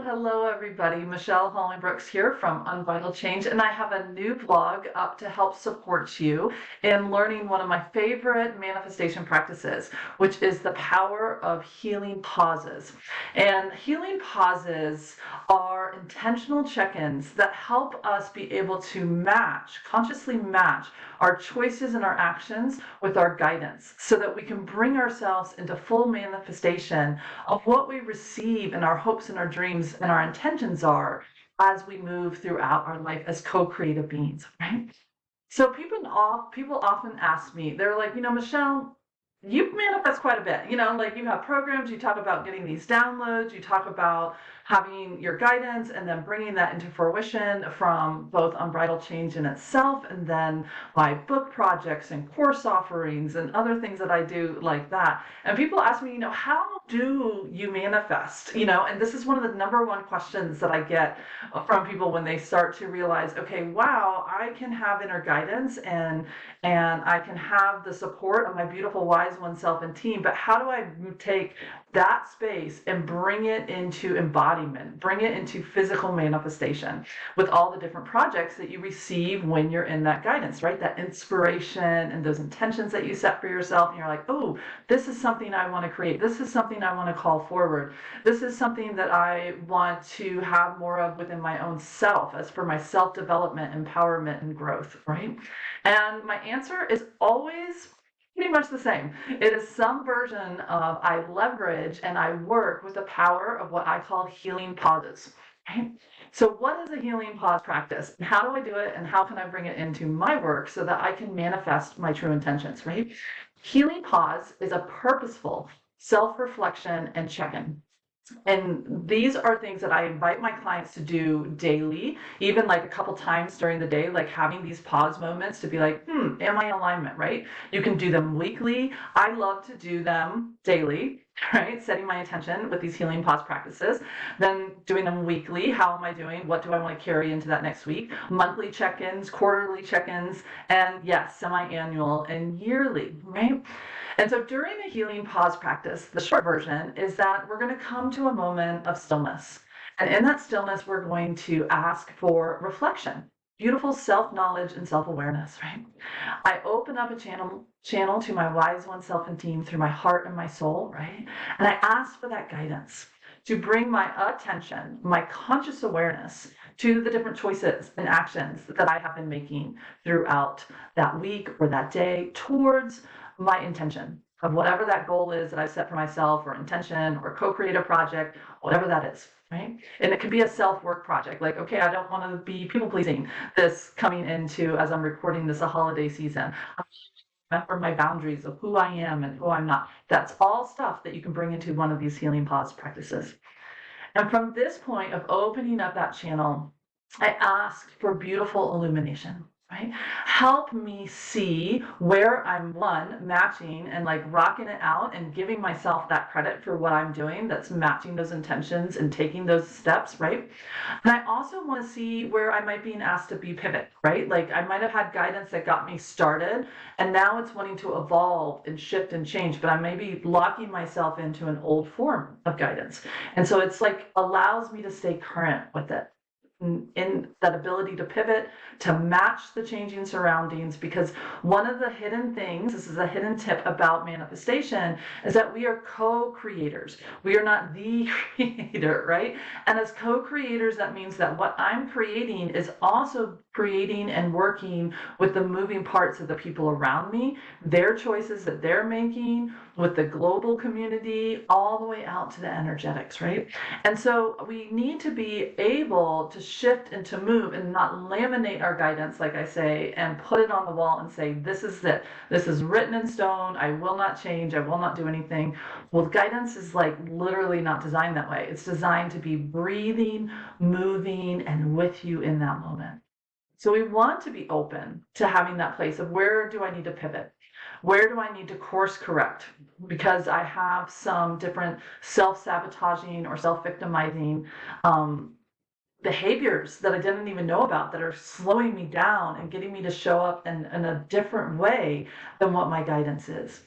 Hello, everybody. Michelle Hollenbrooks here from Unvital Change, and I have a new blog up to help support you in learning one of my favorite manifestation practices, which is the power of healing pauses. And healing pauses are intentional check-ins that help us be able to consciously match our choices and our actions with our guidance so that we can bring ourselves into full manifestation of what we receive and our hopes and our dreams and our intentions are as we move throughout our life as co-creative beings, right? So people often ask me, they're like, Michelle, you manifest quite a bit, like you have programs, you talk about getting these downloads, you talk about having your guidance and then bringing that into fruition from both Unbridled Change in itself and then my book projects and course offerings and other things that I do like that. And people ask me, how do you manifest? And this is one of the number one questions that I get from people when they start to realize, okay, wow, I can have inner guidance and I can have the support of my beautiful wise one self and team, but how do I take that space and bring it into embodiment, bring it into physical manifestation with all the different projects that you receive when you're in that guidance, right? That inspiration and those intentions that you set for yourself. And you're like, oh, this is something I want to create. This is something I want to call forward. This is something that I want to have more of within my own self as for my self-development, empowerment, and growth, right? And my answer is always pretty much the same. It is some version of I leverage and I work with the power of what I call healing pauses. Right? So what is a healing pause practice? And how do I do it? And how can I bring it into my work so that I can manifest my true intentions, right? Healing pause is a purposeful self-reflection and check-in. And these are things that I invite my clients to do daily, even like a couple times during the day, like having these pause moments to be like, am I in alignment, right? You can do them weekly. I love to do them daily, right? Setting my intention with these healing pause practices, then doing them weekly. How am I doing? What do I want to carry into that next week? Monthly check-ins, quarterly check-ins, and yes, semi-annual and yearly, right? And so during the healing pause practice, the short version is that we're going to come to a moment of stillness. And in that stillness, we're going to ask for reflection, beautiful self-knowledge and self-awareness, right? I open up a channel to my wise one self and team through my heart and my soul, right? And I ask for that guidance to bring my attention, my conscious awareness to the different choices and actions that I have been making throughout that week or that day towards my intention of whatever that goal is that I set for myself, or intention, or co-create a project, whatever that is, right? And it could be a self-work project, like, okay, I don't want to be people-pleasing this coming into, as I'm recording this, a holiday season. Remember my boundaries of who I am and who I'm not. That's all stuff that you can bring into one of these healing pause practices. And from this point of opening up that channel, I ask for beautiful illumination, right? Help me see where I'm matching and like rocking it out and giving myself that credit for what I'm doing that's matching those intentions and taking those steps, right? And I also want to see where I might be asked to be pivot, right? Like I might have had guidance that got me started and now it's wanting to evolve and shift and change, but I may be locking myself into an old form of guidance. And so it's like allows me to stay current with it, in that ability to pivot, to match the changing surroundings, because one of the hidden things, this is a hidden tip about manifestation, is that we are co-creators. We are not the creator, right? And as co-creators, that means that what I'm creating is also creating and working with the moving parts of the people around me, their choices that they're making, with the global community, all the way out to the energetics, right? And so we need to be able to shift and to move and not laminate our guidance, like I say, and put it on the wall and say, this is it. This is written in stone. I will not change. I will not do anything. Well, guidance is like literally not designed that way. It's designed to be breathing, moving, and with you in that moment. So we want to be open to having that place of where do I need to pivot? Where do I need to course correct? Because I have some different self-sabotaging or self-victimizing behaviors that I didn't even know about that are slowing me down and getting me to show up in a different way than what my guidance is.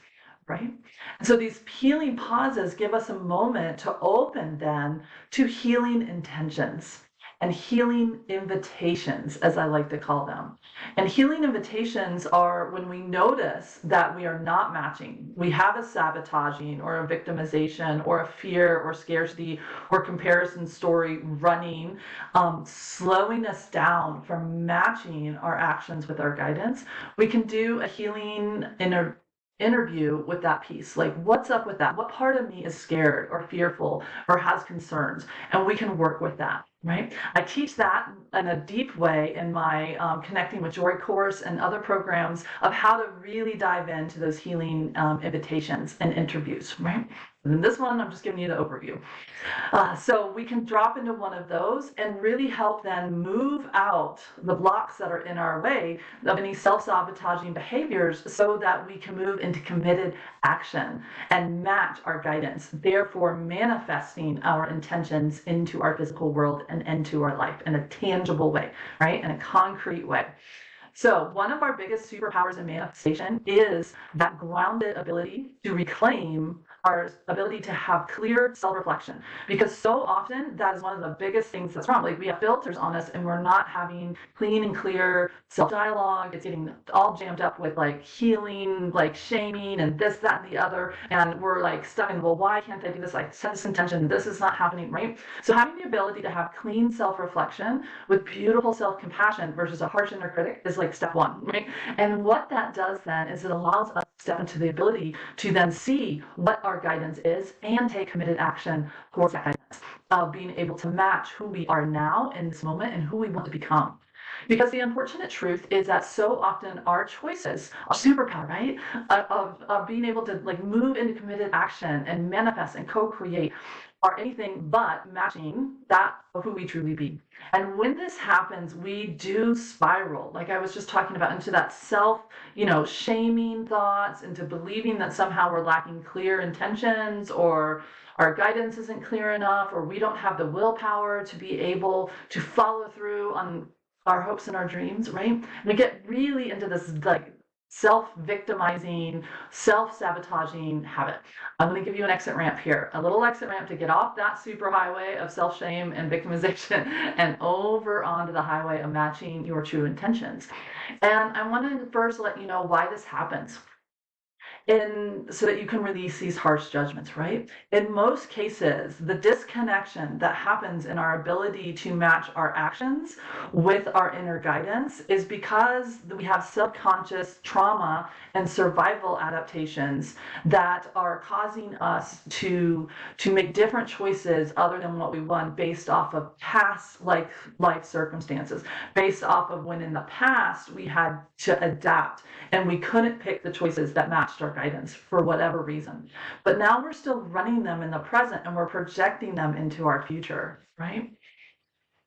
right? And so these healing pauses give us a moment to open then to healing intentions and healing invitations, as I like to call them. And healing invitations are when we notice that we are not matching. We have a sabotaging or a victimization or a fear or scarcity or comparison story running, slowing us down from matching our actions with our guidance. We can do a healing interview with that piece. Like, what's up with that? What part of me is scared or fearful or has concerns? And we can work with that, right? I teach that in a deep way in my Connecting with Joy course and other programs of how to really dive into those healing invitations and interviews, right? And in this one, I'm just giving you the overview. So we can drop into one of those and really help then move out the blocks that are in our way of any self-sabotaging behaviors so that we can move into committed action and match our guidance, therefore manifesting our intentions into our physical world and into our life in a tangible way, right? In a concrete way. So one of our biggest superpowers in manifestation is that grounded ability to reclaim our ability to have clear self-reflection, because so often that is one of the biggest things that's wrong. Like, we have filters on us and we're not having clean and clear self-dialogue. It's getting all jammed up with like healing, like shaming and this, that, and the other. And we're like stuck in, well, why can't I do this? I set this intention, this is not happening, right? So having the ability to have clean self-reflection with beautiful self-compassion versus a harsh inner critic is like step one, right? And what that does then is it allows us to step into the ability to then see what our guidance is and take committed action towards that guidance, of being able to match who we are now in this moment and who we want to become. Because the unfortunate truth is that so often our choices are superpower, right? Of being able to like move into committed action and manifest and co-create are anything but matching that of who we truly be. And when this happens, we do spiral, like I was just talking about, into that self, shaming thoughts, into believing that somehow we're lacking clear intentions, or our guidance isn't clear enough, or we don't have the willpower to be able to follow through on our hopes and our dreams, right? And we get really into this like self-victimizing, self-sabotaging habit. I'm going to give you an exit ramp here, a little exit ramp to get off that super highway of self-shame and victimization and over onto the highway of matching your true intentions. And I want to first let you know why this happens, so that you can release these harsh judgments, right? In most cases, the disconnection that happens in our ability to match our actions with our inner guidance is because we have subconscious trauma and survival adaptations that are causing us to make different choices other than what we want, based off of past life circumstances, based off of when in the past we had to adapt and we couldn't pick the choices that matched our guidance for whatever reason. But now we're still running them in the present and we're projecting them into our future, right?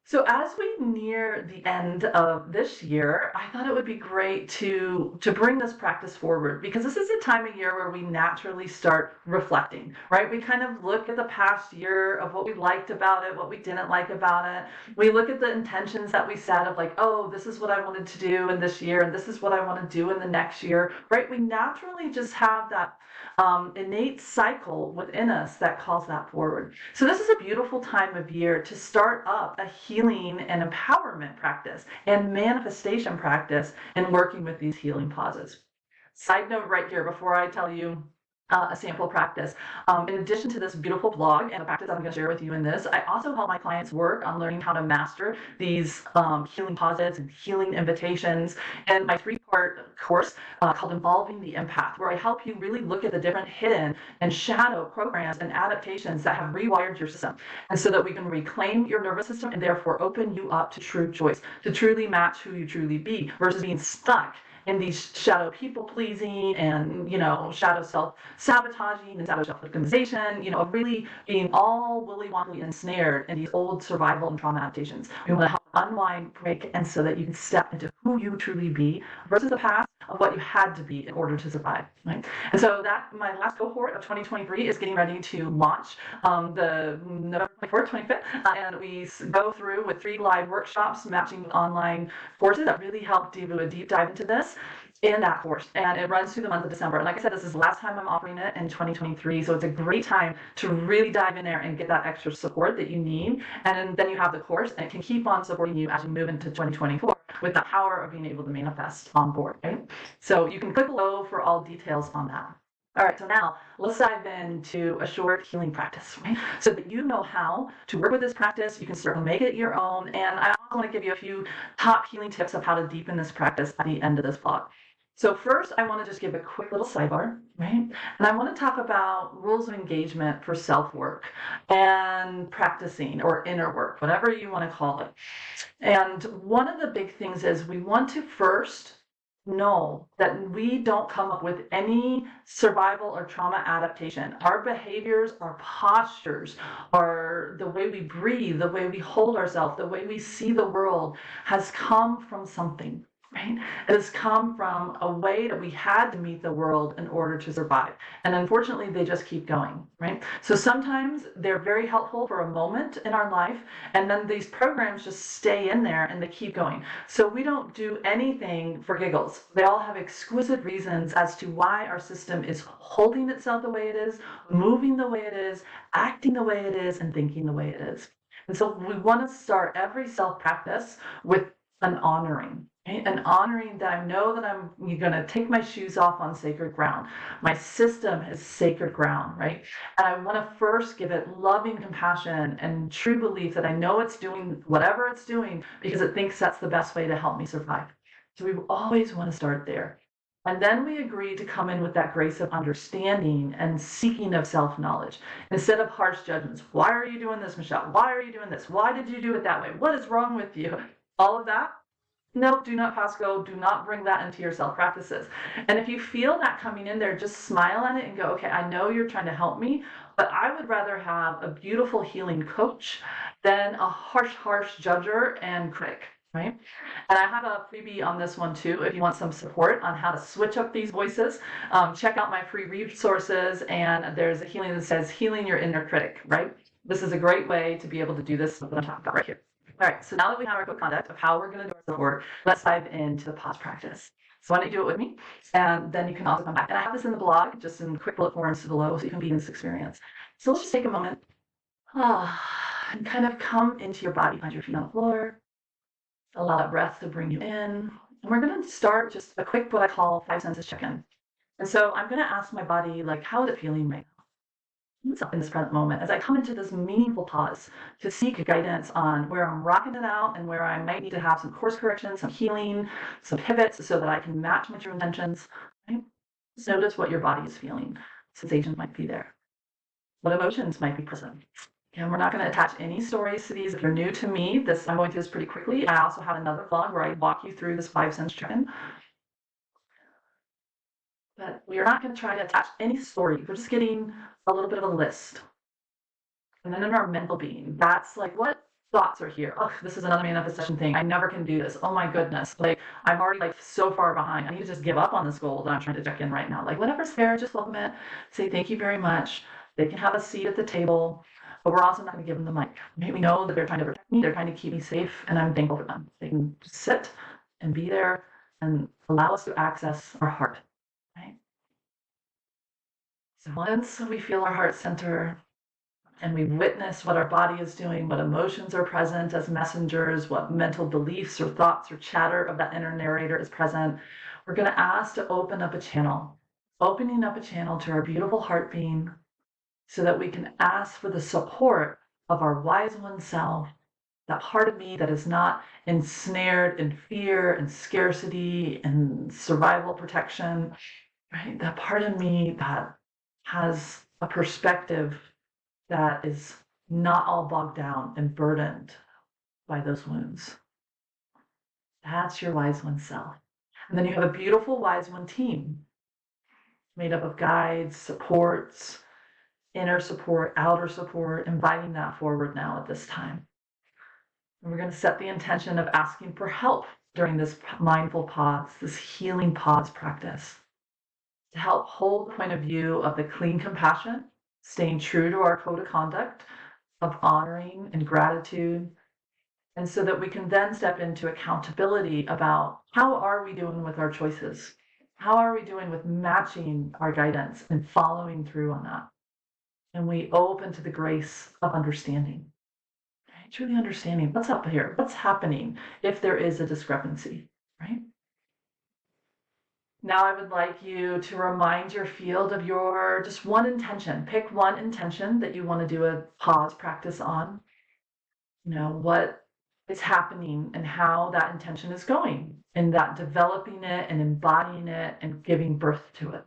So as we near the end of this year, I thought it would be great to bring this practice forward, because this is a time of year where we naturally start reflecting, right? We kind of look at the past year of what we liked about it, what we didn't like about it. We look at the intentions that we set of like, oh, this is what I wanted to do in this year, and this is what I want to do in the next year, right? We naturally just have that innate cycle within us that calls that forward. So this is a beautiful time of year to start up a healing and empowerment practice and manifestation practice in working with these healing pauses. Side note right here before I tell you a sample practice. In addition to this beautiful blog and the practice I'm going to share with you in this, I also help my clients work on learning how to master these healing pauses and healing invitations in my 3-part course called Involving the Empath, where I help you really look at the different hidden and shadow programs and adaptations that have rewired your system, and so that we can reclaim your nervous system and therefore open you up to true choice, to truly match who you truly be, versus being stuck in these shadow people pleasing and, shadow self-sabotaging and shadow self-victimization, of really being all willy-wonky ensnared in these old survival and trauma adaptations. We want to help unwind, break, and so that you can step into who you truly be versus the past of what you had to be in order to survive, right? And so that my last cohort of 2023 is getting ready to launch the November 24th, 25th, and we go through with 3 live workshops matching online courses that really help do a deep dive into this. in that course, and it runs through the month of December. And like I said, this is the last time I'm offering it in 2023, so it's a great time to really dive in there and get that extra support that you need. And then you have the course, and it can keep on supporting you as you move into 2024 with the power of being able to manifest on board, right? So you can click below for all details on that. All right, so now let's dive into a short healing practice, right? So that you know how to work with this practice, you can start to make it your own. And I also want to give you a few top healing tips of how to deepen this practice at the end of this vlog. So first, I want to just give a quick little sidebar, right? And I want to talk about rules of engagement for self-work and practicing or inner work, whatever you want to call it. And one of the big things is we want to first know that we don't come up with any survival or trauma adaptation. Our behaviors, our postures, the way we breathe, the way we hold ourselves, the way we see the world has come from something. Right? It has come from a way that we had to meet the world in order to survive. And unfortunately, they just keep going, right? So sometimes they're very helpful for a moment in our life, and then these programs just stay in there and they keep going. So we don't do anything for giggles. They all have exquisite reasons as to why our system is holding itself the way it is, moving the way it is, acting the way it is, and thinking the way it is. And so we want to start every self-practice with an honoring. And honoring that I know that I'm going to take my shoes off on sacred ground. My system is sacred ground, right? And I want to first give it loving compassion and true belief that I know it's doing whatever it's doing because it thinks that's the best way to help me survive. So we always want to start there. And then we agree to come in with that grace of understanding and seeking of self-knowledge instead of harsh judgments. Why are you doing this, Michelle? Why are you doing this? Why did you do it that way? What is wrong with you? All of that. No, do not pass go. Do not bring that into your self practices. And if you feel that coming in there, just smile at it and go, okay, I know you're trying to help me, but I would rather have a beautiful healing coach than a harsh judger and critic, right? And I have a freebie on this one too. If you want some support on how to switch up these voices, check out my free resources. And there's a healing that says healing your inner critic, right? This is a great way to be able to do this, what I'm talking about right here. All right, so now that we have our code conduct of how we're going to do our support, let's dive into the pause practice. So why don't you do it with me? And then you can also come back. And I have this in the blog, just in quick bullet points to below, so you can be in this experience. So let's just take a moment and kind of come into your body. Find your feet on the floor. Allow that breath to bring you in. And we're going to start just a quick, what I call 5 senses check-in. And so I'm going to ask my body, like, how is it feeling right now? In this present moment, as I come into this meaningful pause to seek guidance on where I'm rocking it out and where I might need to have some course correction, some healing, some pivots so that I can match my true intentions. Right? Just notice what your body is feeling. Sensations might be there. What emotions might be present. And we're not going to attach any stories to these. If you're new to me, I'm going through this pretty quickly. I also have another vlog where I walk you through this 5 sense check-in. But we are not going to try to attach any story. We're just getting a little bit of a list. And then in our mental being, that's like, what thoughts are here? Oh, this is another manifestation thing. I never can do this. Oh my goodness. Like, I'm already like so far behind. I need to just give up on this goal that I'm trying to check in right now. Like, whatever's there, just welcome it. Say thank you very much. They can have a seat at the table, but we're also not going to give them the mic. We know that they're trying to protect me. They're trying to keep me safe, and I'm thankful for them. They can just sit and be there and allow us to access our heart. Right? So once we feel our heart center and we witness what our body is doing, what emotions are present as messengers, what mental beliefs or thoughts or chatter of that inner narrator is present, we're going to ask to open up a channel, opening up a channel to our beautiful heart being so that we can ask for the support of our wise one self, that part of me that is not ensnared in fear and scarcity and survival protection, right? That part of me that has a perspective that is not all bogged down and burdened by those wounds. That's your wise one self. And then you have a beautiful wise one team made up of guides, supports, inner support, outer support, inviting that forward now at this time. And we're going to set the intention of asking for help during this mindful pause, this healing pause practice, to help hold the point of view of the clean compassion, staying true to our code of conduct of honoring and gratitude, and so that we can then step into accountability about how are we doing with our choices? How are we doing with matching our guidance and following through on that? And we open to the grace of understanding, right? Truly understanding what's up here, what's happening if there is a discrepancy, right? Now I would like you to remind your field of your just one intention. Pick one intention that you want to do a pause practice on. What is happening and how that intention is going, and that developing it and embodying it and giving birth to it.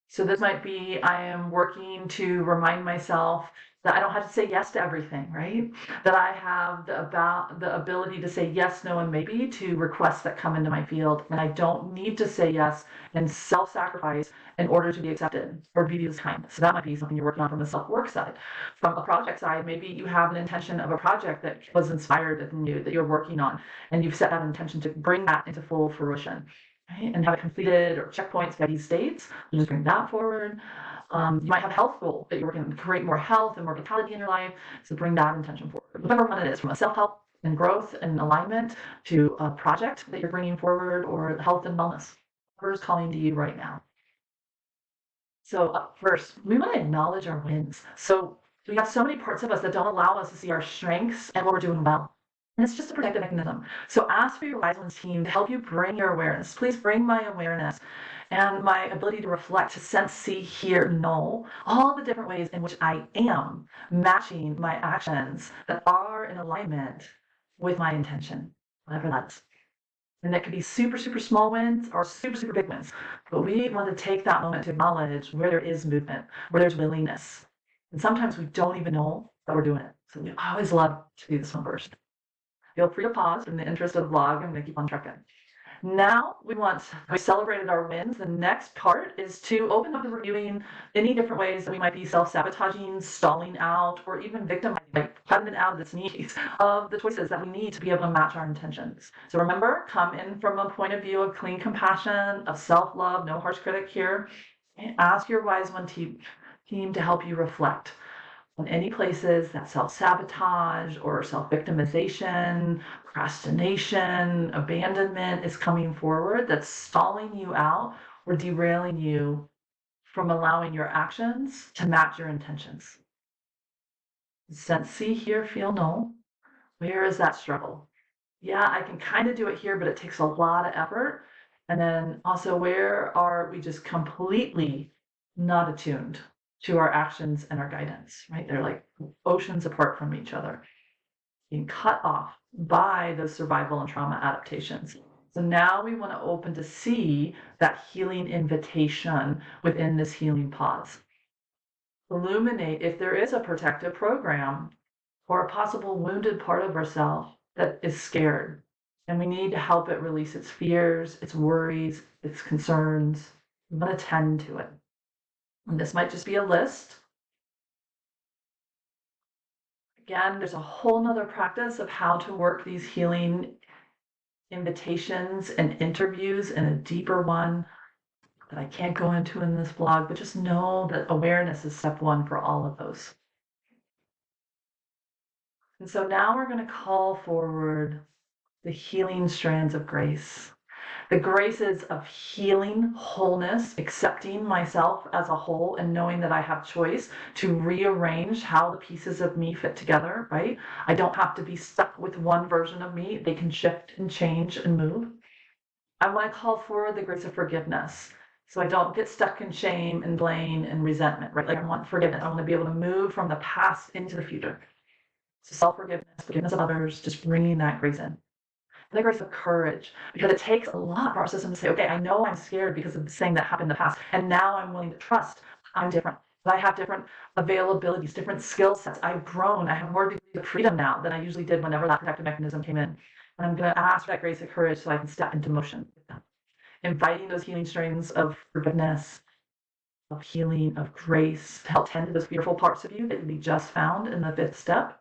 So this might be, I am working to remind myself that I don't have to say yes to everything, right? That I have the ability to say yes, no, and maybe to requests that come into my field, and I don't need to say yes and self-sacrifice in order to be accepted or be used kind. So that might be something you're working on from the self-work side. From a project side, maybe you have an intention of a project that was inspired in you that you're working on, and you've set that intention to bring that into full fruition. Right? And have it completed or checkpoints by these states. You just bring that forward. You might have a health goal that you're working to create more health and more vitality in your life. So bring that intention forward. Whatever one it is, from a self-help and growth and alignment to a project that you're bringing forward, or health and wellness. Whatever's calling to you right now. So first, we want to acknowledge our wins. So we have so many parts of us that don't allow us to see our strengths and what we're doing well. And it's just a protective mechanism. So ask for your Wise Ones team to help you bring your awareness. Please bring my awareness and my ability to reflect, to sense, see, hear, know all the different ways in which I am matching my actions that are in alignment with my intention, whatever that is. And that could be super, super small wins or super, super big wins. But we want to take that moment to acknowledge where there is movement, where there's willingness. And sometimes we don't even know that we're doing it. So we always love to do this one first. Feel free to pause in the interest of the vlog. I'm going to keep on trucking. Now we celebrated our wins. The next part is to open up to reviewing any different ways that we might be self-sabotaging, stalling out, or even victimizing, like cutting it out of the sneeze of the choices that we need to be able to match our intentions. So remember, come in from a point of view of clean compassion, of self-love, no harsh critic here. And ask your Wise One team to help you reflect on any places that self-sabotage or self-victimization, procrastination, abandonment is coming forward, that's stalling you out or derailing you from allowing your actions to match your intentions. Sense, see, hear, feel, know. Where is that struggle? Yeah, I can kind of do it here, but it takes a lot of effort. And then also, where are we just completely not attuned to our actions and our guidance, right? They're like oceans apart from each other, being cut off by those survival and trauma adaptations. So now we want to open to see that healing invitation within this healing pause. Illuminate if there is a protective program or a possible wounded part of ourselves that is scared. And we need to help it release its fears, its worries, its concerns. We want to tend to it. And this might just be a list. Again, there's a whole nother practice of how to work these healing invitations and interviews in a deeper one that I can't go into in this blog, but just know that awareness is step one for all of those. And so now we're going to call forward the healing strands of grace. The graces of healing, wholeness, accepting myself as a whole, and knowing that I have choice to rearrange how the pieces of me fit together, right? I don't have to be stuck with one version of me. They can shift and change and move. I want to call forward the grace of forgiveness. So I don't get stuck in shame and blame and resentment, right? Like I want forgiveness. I want to be able to move from the past into the future. So self-forgiveness, forgiveness of others, just bringing that grace in. The grace of courage, because it takes a lot for our system to say, okay, I know I'm scared because of the thing that happened in the past, and now I'm willing to trust I'm different. I have different availabilities, different skill sets. I've grown. I have more degrees of freedom now than I usually did whenever that protective mechanism came in. And I'm going to ask for that grace of courage so I can step into motion with them. Inviting those healing strains of forgiveness, of healing, of grace to help tend to those fearful parts of you that we just found in the 5th step.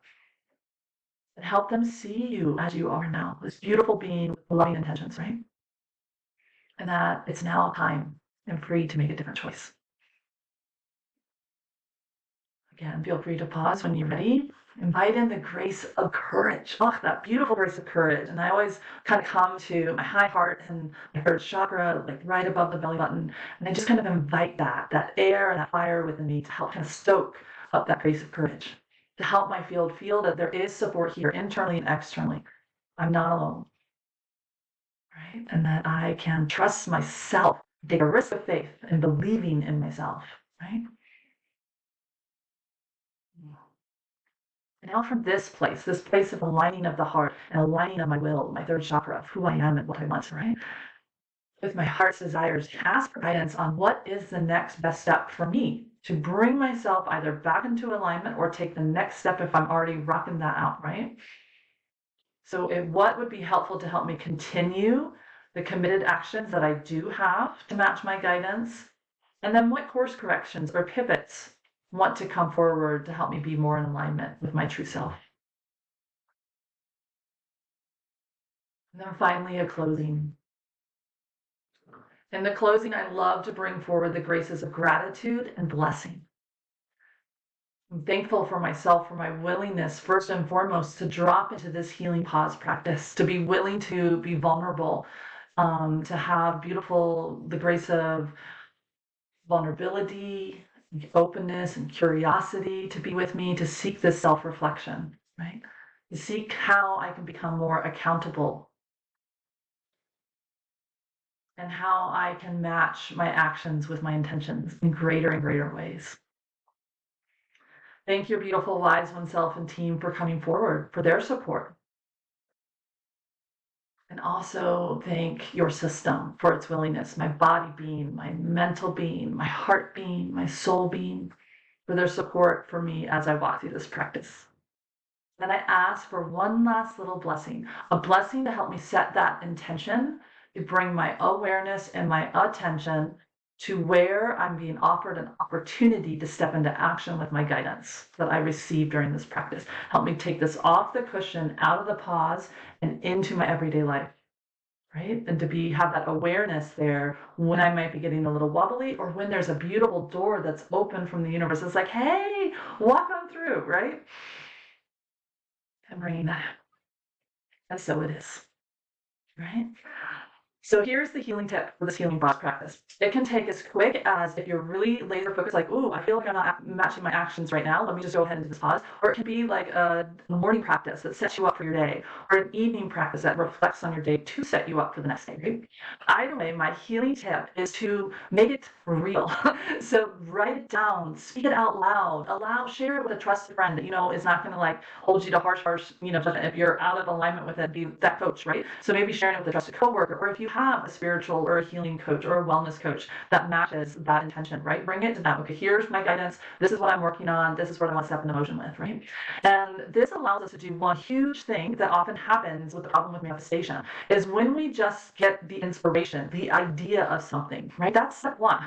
And help them see you as you are now, this beautiful being with loving intentions, right? And that it's now time and free to make a different choice. Again, feel free to pause when you're ready. invite in the grace of courage. Oh, that beautiful grace of courage. And I always kind of come to my high heart and my third chakra, like right above the belly button. And I just kind of invite that air and that fire within me to help kind of stoke up that grace of courage, to help my field feel that there is support here internally and externally. I'm not alone, right? And that I can trust myself, take a risk of faith and believing in myself, right? And now from this place of aligning of the heart and aligning of my will, my third chakra, of who I am and what I want, right? With my heart's desires, ask for guidance on what is the next best step for me to bring myself either back into alignment or take the next step if I'm already rocking that out, right? So what would be helpful to help me continue the committed actions that I do have to match my guidance? And then what course corrections or pivots want to come forward to help me be more in alignment with my true self? And then finally, a closing. In the closing, I love to bring forward the graces of gratitude and blessing. I'm thankful for myself, for my willingness, first and foremost, to drop into this healing pause practice, to be willing to be vulnerable, to have the grace of vulnerability, openness, and curiosity to be with me, to seek this self-reflection, right? To seek how I can become more accountable and how I can match my actions with my intentions in greater and greater ways. Thank your beautiful Wise One Self and team for coming forward, for their support. And also thank your system for its willingness, my body being, my mental being, my heart being, my soul being, for their support for me as I walk through this practice. Then I ask for one last little blessing, a blessing to help me set that intention, to bring my awareness and my attention to where I'm being offered an opportunity to step into action with my guidance that I received during this practice. Help me take this off the cushion, out of the pause, and into my everyday life, right? And to have that awareness there when I might be getting a little wobbly or when there's a beautiful door that's open from the universe. It's like, hey, walk on through, right? And bringing that. And so it is, right? So here's the healing tip for this healing pause practice. It can take as quick as if you're really laser focused, like, ooh, I feel like I'm not matching my actions right now. Let me just go ahead and do this pause. Or it can be like a morning practice that sets you up for your day, or an evening practice that reflects on your day to set you up for the next day. Right? Either way, my healing tip is to make it real. So write it down, speak it out loud, share it with a trusted friend that you know is not going to like hold you to harsh, judgment. If you're out of alignment with it, be that coach, right? So maybe sharing it with a trusted coworker, or if you have a spiritual or a healing coach or a wellness coach that matches that intention, right? Bring it to them. Okay, here's my guidance. This is what I'm working on. This is what I want to step into motion with, right? And this allows us to do one huge thing that often happens with the problem with manifestation is when we just get the inspiration, the idea of something, right? That's step one.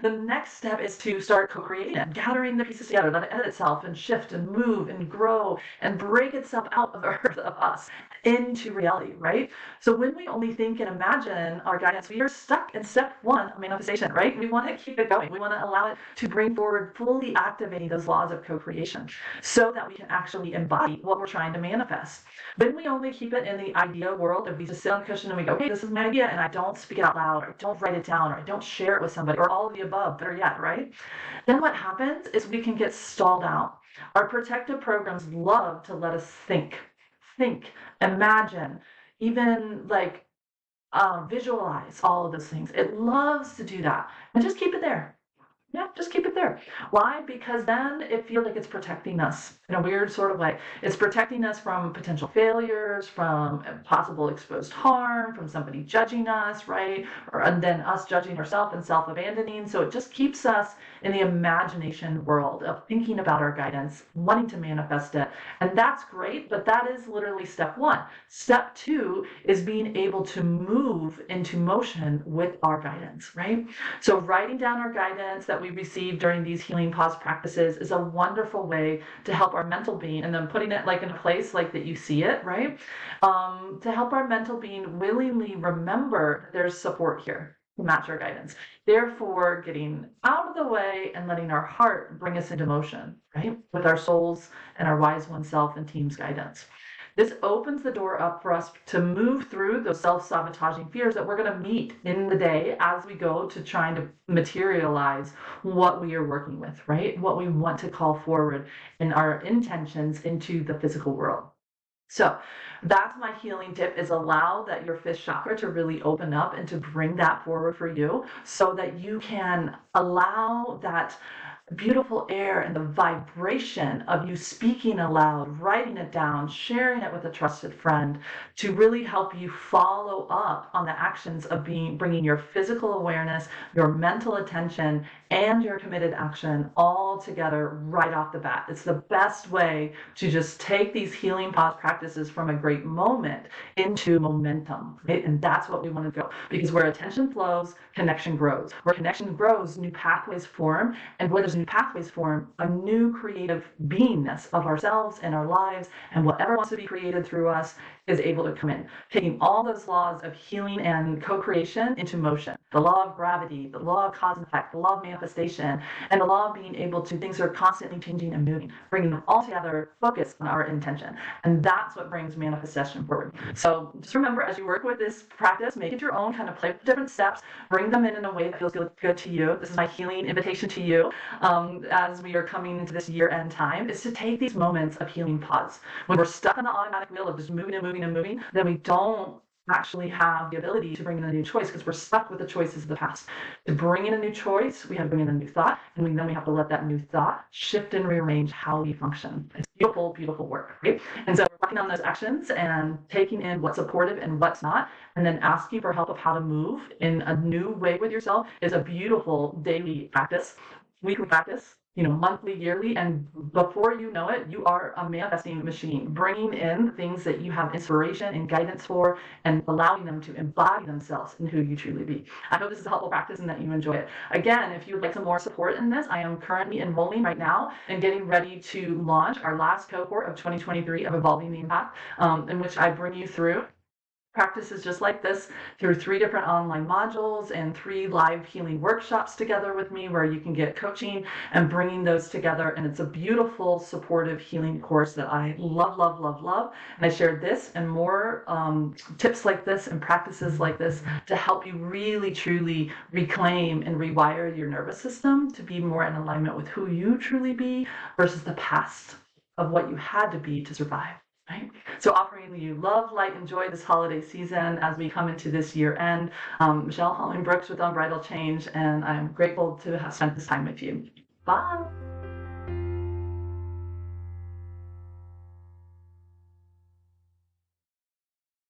The next step is to start co-creating it, gathering the pieces together, let it edit itself and shift and move and grow and break itself out of the earth of us into reality, right? So when we only think and imagine our guidance, we are stuck in step one of manifestation, right? We want to keep it going. We want to allow it to bring forward, fully activating those laws of co-creation so that we can actually embody what we're trying to manifest. When we only keep it in the idea world, if we just sit on the cushion and we go, hey, this is my idea, and I don't speak it out loud, or I don't write it down, or I don't share it with somebody, or all of the above, better yet, right? Then what happens is we can get stalled out. Our protective programs love to let us think, imagine, even like visualize all of those things. It loves to do that. And just keep it there. Yeah, just keep it there. Why? Because then it feels like it's protecting us in a weird sort of way. It's protecting us from potential failures, from possible exposed harm, from somebody judging us, right? And then us judging ourselves and self-abandoning. So it just keeps us in the imagination world of thinking about our guidance, wanting to manifest it. And that's great, but that is literally step one. Step two is being able to move into motion with our guidance, right? So writing down our guidance that we receive during these healing pause practices is a wonderful way to help our mental being, and then putting it like in a place like that you see it, right? To help our mental being willingly remember there's support here. to match our guidance. Therefore, getting out of the way and letting our heart bring us into motion, right? With our souls and our wise one self and team's guidance. This opens the door up for us to move through those self-sabotaging fears that we're going to meet in the day as we go to trying to materialize what we are working with, right? What we want to call forward in our intentions into the physical world. So that's my healing tip, is allow that your fifth chakra to really open up and to bring that forward for you so that you can allow that beautiful air and the vibration of you speaking aloud, writing it down, sharing it with a trusted friend to really help you follow up on the actions of bringing your physical awareness, your mental attention, and your committed action all together right off the bat. It's the best way to just take these healing pause practices from a great moment into momentum, right? And that's what we want to go, because where attention flows, connection grows. Where connection grows, new pathways form, and where there's new pathways form, a new creative beingness of ourselves and our lives and whatever wants to be created through us is able to come in, taking all those laws of healing and co-creation into motion. The law of gravity, the law of cause and effect, the law of manifestation, and the law of being able to, things are constantly changing and moving, bringing them all together, focus on our intention. And that's what brings manifestation forward. So just remember, as you work with this practice, make it your own, kind of play with different steps, bring them in a way that feels good to you. This is my healing invitation to you as we are coming into this year-end time, is to take these moments of healing pause. When we're stuck on the automatic wheel of just moving and moving and moving, then we don't actually have the ability to bring in a new choice because we're stuck with the choices of the past. To bring in a new choice, we have to bring in a new thought, and then we have to let that new thought shift and rearrange how we function. It's beautiful, beautiful work, right? And so we're working on those actions and taking in what's supportive and what's not, and then asking for help of how to move in a new way with yourself is a beautiful daily practice, weekly practice, monthly, yearly, and before you know it, you are a manifesting machine, bringing in things that you have inspiration and guidance for and allowing them to embody themselves in who you truly be. I hope this is a helpful practice and that you enjoy it. Again, if you would like some more support in this, I am currently enrolling right now and getting ready to launch our last cohort of 2023 of Evolving the Empath, in which I bring you through practices just like this through 3 different online modules and 3 live healing workshops together with me where you can get coaching and bringing those together. And it's a beautiful, supportive healing course that I love, love, love, love. And I share this and more tips like this and practices like this to help you really, truly reclaim and rewire your nervous system to be more in alignment with who you truly be versus the past of what you had to be to survive. Right? So offering you love, light, and joy this holiday season as we come into this year end. Michelle Holling Brooks with Unbridled Change, and I'm grateful to have spent this time with you. Bye.